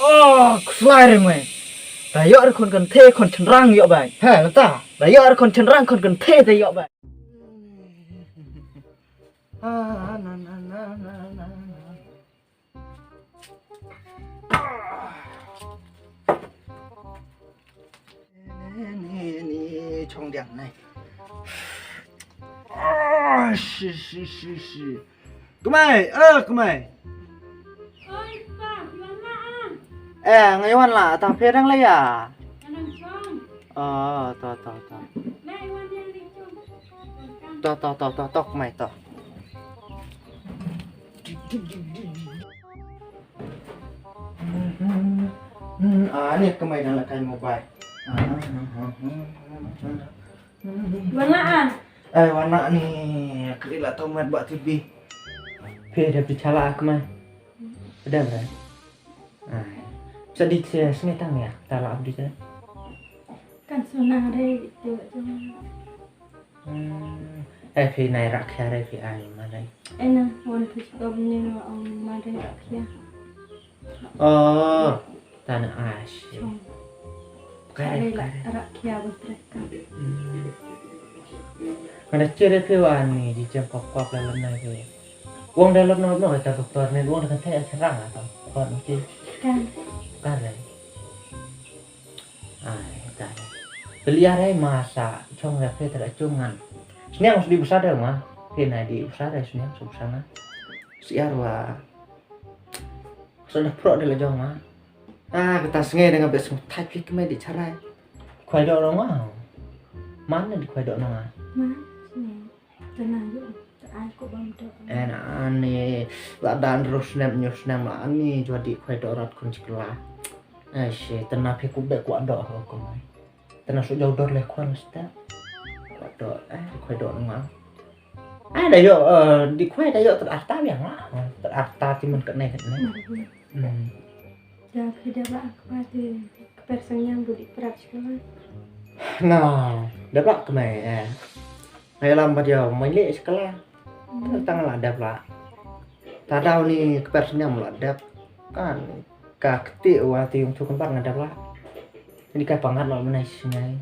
Oh, keslai mày. Raya ada kon kan the kon cenderang yo bay. Ha, lata. Raya ada kon cenderang kon kan the te yo bay. Ah, na. Ni trong điện này. Shi. Cái mày. Ôi, bà, Yuan Lạ. Ngày hoàn là tao phê đang lấy à? Anh đang trong. To. Này, Yuan đang đi chung. To mày to. Ini ke mày đang là cái mobile. Yuan Lạ. Warna ni kira lah tahu mat buat TV. Phê dah bercala aku mah. Ada berapa? Bisa di sini tang ya? Tak lah abdi kan? Kan Sona đây tự cho. Phê này rak kha đây phê ai mà đây? Em nè, muốn thích công nhưng mà ông mà đây ở kia. Tanah Ash. Đây là ở kia bên trái. Kada ciri kewan ni di jam kop dalam ni. Uang dalam no kita doktor ni uang dekat saya serang atau apa mungkin Kan. kare. Kare. Beliarai masa trong ra phê thật chungan. Sniang sudah besar dah mah. Phê này di besar dah sniang subsana. Siarwa. Sudah pro dah jong mah. Kita sengai dengan besok type kemai di carai. Kuai dok orang mah. Mana di kuai dok orang? Má, thế nào vậy? Ai cũng bấm được. Aneh, ladaan terus snap ani jadi kuai dorat kun sekolah. Tenang aku baik kuat dok aku mai. Tenang sudah jauh dor leh kuan mesti. Kuat dok, kuai dok nang. Dah yo di kuai dah yo terarta yang lah. Terarta ti men kenai. Dah kerja bak aku tu kepersonnya budi perak sekolah. Nah, dapat kemai. Ngày làm bây giờ mấy lệ sẽ là tăng là đẹp là ta đau ni cái bẹt nhầm là đẹp cả cái tiểu thì ông chú con bắt là đẹp là ini cái pangat là bên này này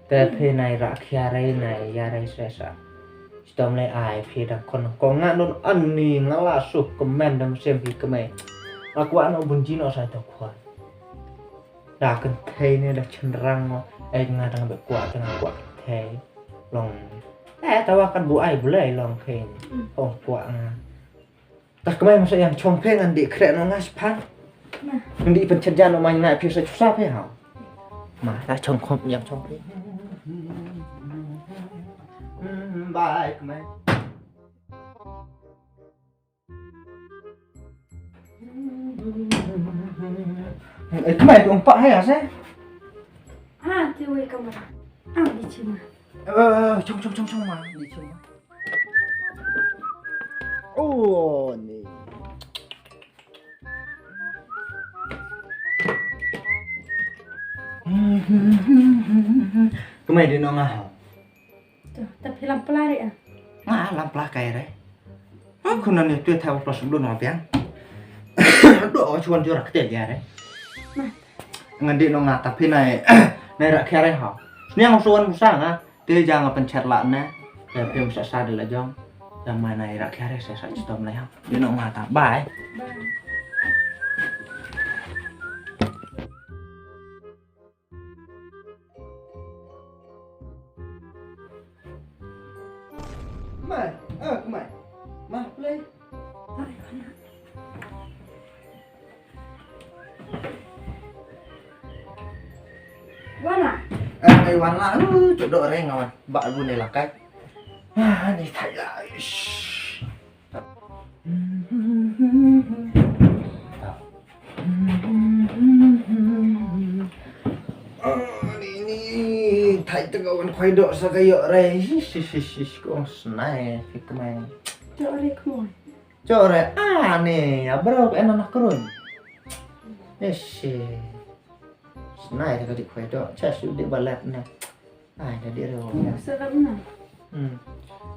cái này ra kia này ya đây sẽ stom này ai phe đã còn ngã nó ăn ni ngã là sụp comment đâm xem thì cái mày là quá nó buồn chí nó sai tao khoan đã cần thay nên đã chân răng nó anh ngã đang bị quả thay lòng tahu akan buai boleh long ken. Kuat ngah. Tak kemai masa yang chongpeng andi krek no ngas pan. Andi pencerjaan no main naik pisau susah pe hau. Tak chongkom yang chongpeng. Bye kemai. Kemai tu empat hai ase? Thì quay kamera. Đi chim à? Trong mà đi chung. Ni. Cái mày đi nó ngào. Tapi lampu lari ah. Lampu kayak đấy. Aku nanti tu tahu plus dulu nabi yang. Doa cuan jurak kecil ya đấy. Ngandi nó ngah tapi này rak kere hao. Ini yang suan musang ah. Dia jangan pencet lah nah. Ya dia bisa sadar lah jong. Yang mana irak kere saya stom lah. Dia nak ngata. Bye. Kemai. Mah, play. Warna. Warna jodoh orang ngawan. Bak bunyi lah kan. Ni thay lah. Ni thay tegawan kuai dok sagayok rai. Kau senai fikmai. Jore kemoi. Jore ni berapa enak kerun. Senai dekat di kuai dok. Saya sudah balat ni. Jadi rewel. Serem nah.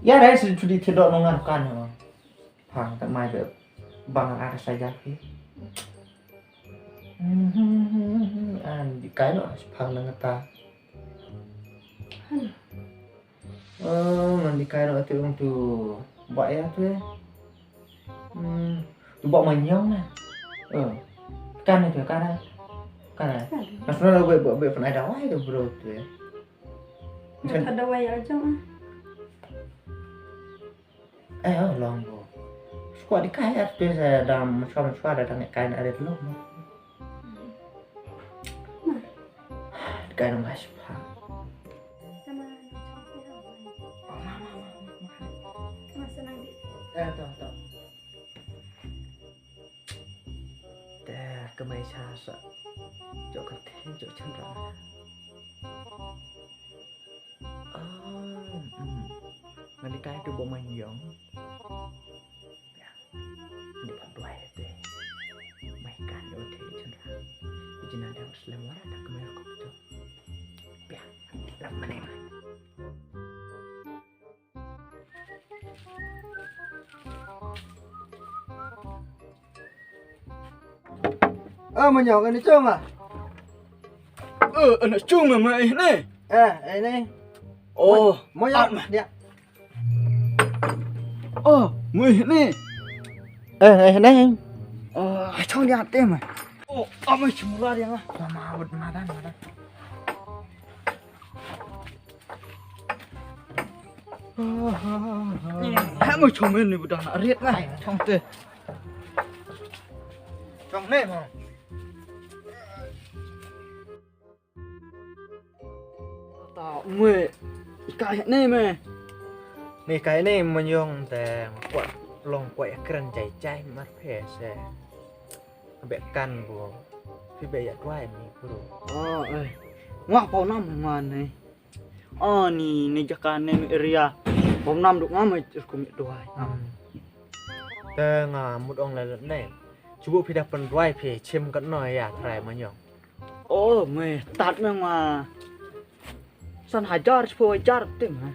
Ya rai sudah tidak nongarkan. Pang tak mai bang ada saja. Di cái nó phẳng nang ta. Di cái nó tu tu vậy á thế. Bộ mình nhông nè. Can này thì can đây. Can này. Nó là bị phần này đó hay được rồi tuh. Ada way aja mah. Lòng bộ. Squat di cái á tuh saya dalam suara datang cái ada dulu. Di cái nó masih phẳng. Tahu. Cái máy xa sợ chỗ cần thế chỗ chân rõ mà đi cái từ bộ mình giống đi bắt đuôi thế mày cả chỗ thế chân rõ chỉ là đang xem quá là cái máy có chỗ bịa làm cái này mà Mà nhỏ cái này trông à? Anak cung mà mày này. Đây này. Ồ, Mau nhậu đi ạ. mày này. Này. Trong nhà tem mày. Mày chụp ra đi à? Mà đây. Hãy mày chụp mình đi đàn riết này. Trong tê. Trong này mà. Tao mày cái này mày. Nih cái này mình dùng để quạt lồng quậy cần chạy mắt phè xe bị căn của phi bị giật quay này bro. Ngọc bao năm mà này. Ni jakan này area. Bao năm được ngắm mày cũng được đuổi. Tê ngà một ông là lần này chú bộ phi đập phần quay phi chim cận nồi à phải mà nhung. Mày tạt mày mà. San hajar sepuluh hajar tim mày.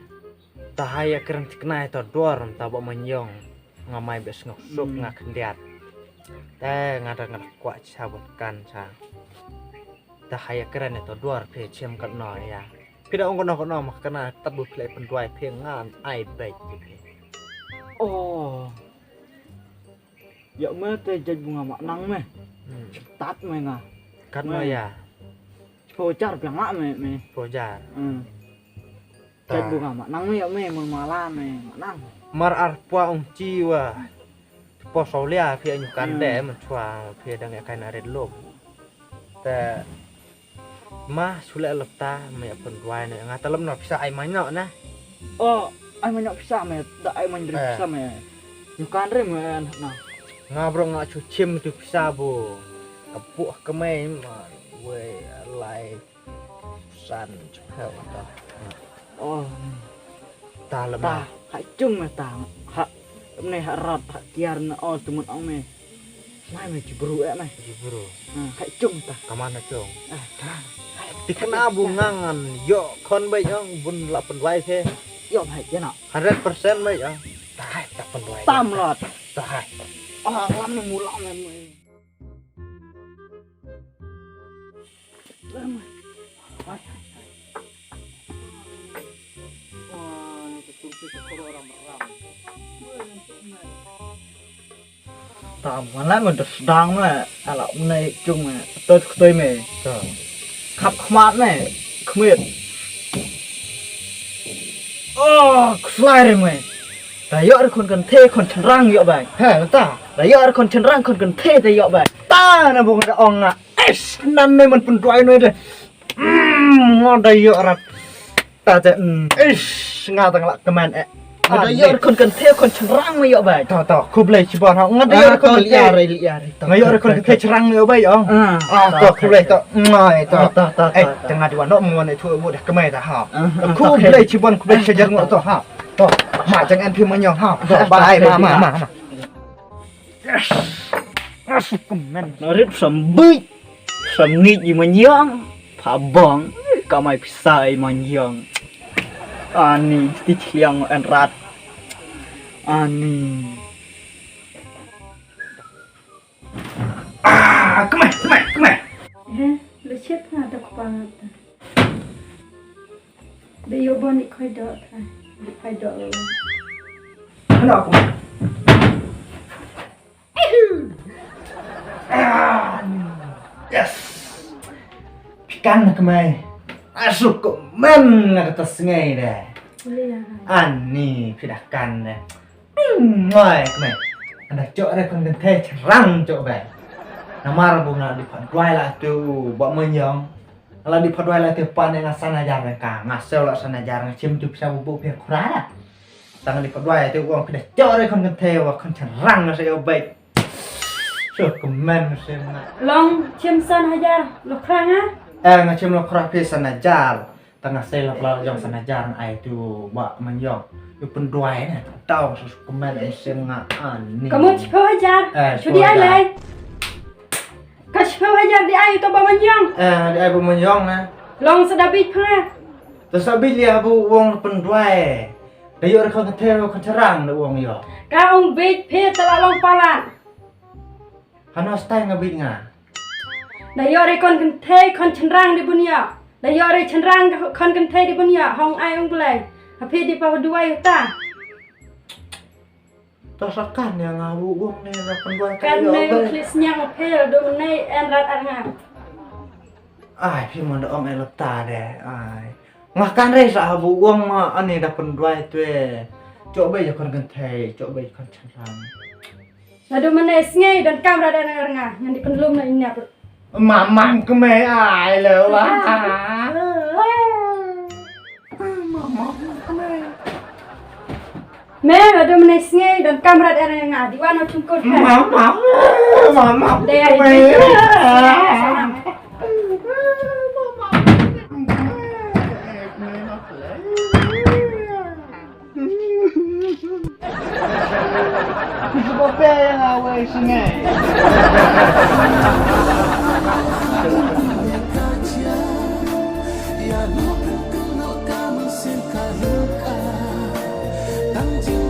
Ta hay keren kenai to dorm ta bộ mình nhung ngamai bes ngọc suk ngak kendiat. Tê ngada ngak quạ cabut kan sa. Ta hay keren to dorm phi chim cận nồi à. Phi đã ông con nó mà kena tập bút lại phần quay phi ngan ai bạch. Dạ mẹ tê chơi bunga mak nang mẹ. Tát mẹ ngà. Cắt nồi à. Phô char biang mak mẹ. Projar. Chơi bunga mak nang mẹ mẹ mừng mala mẹ mak nang. Mar arpa ông chi wa po solia phi anh kan để mà chua phi đang cái này lốpแต่ma sule lepta mẹ phần quay này ngã ta lâm nó bisa ai máy nhọ nè Ai mà nhọc bisa mẹ đã ai mà được bisa mẹ. Bukan re mẹ nào. Ngà bro ngã chu chim tu bisa bu kapuk ke mai mà we lại san chhel ta ta lâm Ta hãy chung mẹ ta hạ hôm nay hạ rọt hạ kiar nó tụi mình ông mẹ. Mai mẹ chỉ buru mẹ. bro Hãy chung ta. kamana chong dikena bungangan yo kon bay yang bun la pen wai the Yo hãy thế nào. 100% bay yang tai ta pen wai Tam lọt. tai Lắm nó mù lọng em mày. Lắm mày. Tam mà lại mình được đang mà là hôm nay chung mà tôi mày khắp mát này không biết. Slide rồi mày. Đấy giờ con cần thê con chân răng vậy vậy. ha ta Đấy giờ con chân răng con cần thê thì vậy vậy. ta na bung da ong à nan ne man pen doi noi de ngon da yo rat ta te nga tang la keman Đấy giờ con cần thê con chân răng vậy vậy. to khub le chi bon ha nga da yo kon li ya nga yo kon ke chrang yo bai ong to khub le to ngai to tengah diwan no mon ne thu mo da kemai da ha khub le chi bon khub le che jar ngo to ha to ma chang an phim ma nyong ha to bai ma Men nó rất sầm bưi sầm nghịch gì mà nhang phá bong cả mày sai mà nhang ani tí chiang ăn rat ani come on banget. Dia bon ikut dok kan. Ikut dok. Mana aku? Yes. Pikan ke mai. Masuk ke men nak atas sungai dah. Boleh ya. Ani pidahkan dah. Ngoi ke mai. Anda cok ada kon genteh cerang cok bai. Namar bunga di padwai lah tu buat menyong. Kalau di padwai lah tu pan dengan sana jarang ka. Ngasel lah sana jarang cim tu bisa bubuk pihak kurang lah. Tangan di padwai tu uang kena cok ada kon genteh wa kon cerang lah saya baik. Cok kemen saya nak. Long cimsan hajar. Lo kerang ah. Ngacim lo kurang pihak sana jar. Tengah saya lah yang sana jarang ai tu buat menyong. Itu penduai ni. Tahu susu kemen saya ani. Kamu cepat hajar. Cudi alai. Kau cepat hajar di ayu tu bamanyang. Di ai menyong na. Long sedabit pernah. Terus habis dia bu uang penduai. Dia orang kau kata kau cerang dah uang yo. Kau bit phe telah long palan. Hano stay ngabit nga. Dayore kon kenthe kon cenrang di bunia. Dayore cenrang kon kenthe di bunia. Hong ai ong belai. Hapi di pahu dua yuta. Tasakan yang ngawu uang ni nak penduai Kan kau me yo. klisnya ngapel do menai enrat arnga. Ai pi mon om elota deh. Ai. Makan re sa bu uang ma ani dah penduai tu eh. Coba je kon gentai, coba je kon cerang. Lado menai sngai dan kamera dan arnga. Yang di pendulum na ini apa. Mamam ke me ai le wah. Me lado menai sngai dan kamera dan arnga. Di wana cungkut kan. Mamam. Daya Me. Apa yang awak sungai? Ya lu kamu sin kaluka, tang jing